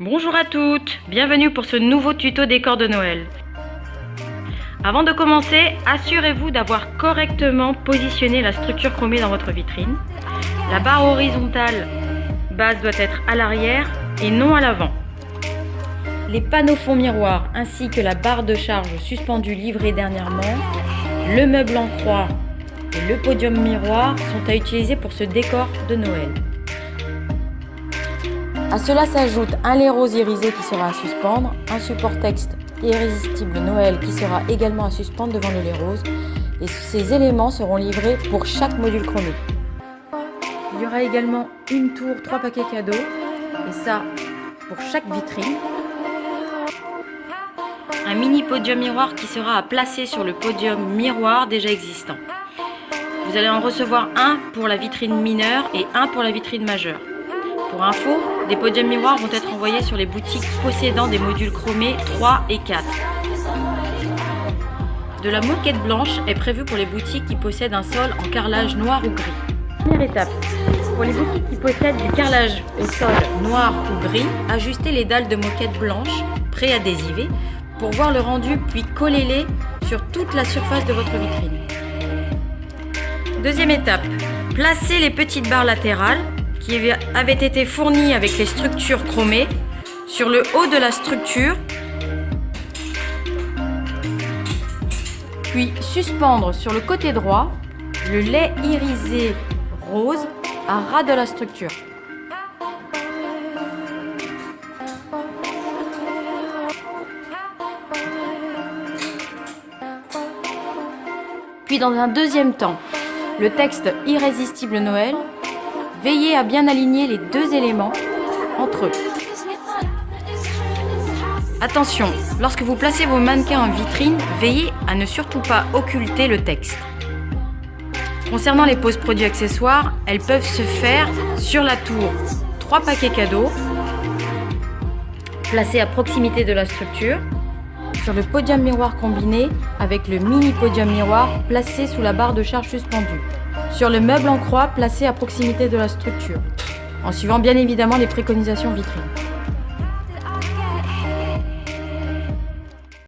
Bonjour à toutes, bienvenue pour ce nouveau tuto décor de Noël. Avant de commencer, assurez-vous d'avoir correctement positionné la structure chromée dans votre vitrine. La barre horizontale base doit être à l'arrière et non à l'avant. Les panneaux fond miroir ainsi que la barre de charge suspendue livrée dernièrement, le meuble en croix et le podium miroir sont à utiliser pour ce décor de Noël. À cela s'ajoute un lait rose irisé qui sera à suspendre, un support texte irrésistible Noël qui sera également à suspendre devant le lait rose, et ces éléments seront livrés pour chaque module chromé. Il y aura également une tour, 3 paquets cadeaux, et ça pour chaque vitrine. Un mini podium miroir qui sera à placer sur le podium miroir déjà existant. Vous allez en recevoir un pour la vitrine mineure et un pour la vitrine majeure. Pour info, des podiums miroirs vont être envoyés sur les boutiques possédant des modules chromés 3 et 4. De la moquette blanche est prévue pour les boutiques qui possèdent un sol en carrelage noir ou gris. Première étape, pour les boutiques qui possèdent du carrelage au sol noir ou gris, ajustez les dalles de moquette blanche pré-adhésivées pour voir le rendu puis collez-les sur toute la surface de votre vitrine. Deuxième étape, placez les petites barres latérales qui avaient été fournies avec les structures chromées sur le haut de la structure, puis suspendre sur le côté droit le lait irisé rose à ras de la structure. Puis dans un deuxième temps, le texte irrésistible Noël. Veillez à bien aligner les deux éléments entre eux. Attention, lorsque vous placez vos mannequins en vitrine, veillez à ne surtout pas occulter le texte. Concernant les poses produits accessoires, elles peuvent se faire sur la tour 3 paquets cadeaux, placés à proximité de la structure, sur le podium miroir combiné avec le mini podium miroir placé sous la barre de charge suspendue, sur le meuble en croix placé à proximité de la structure, en suivant bien évidemment les préconisations vitrine.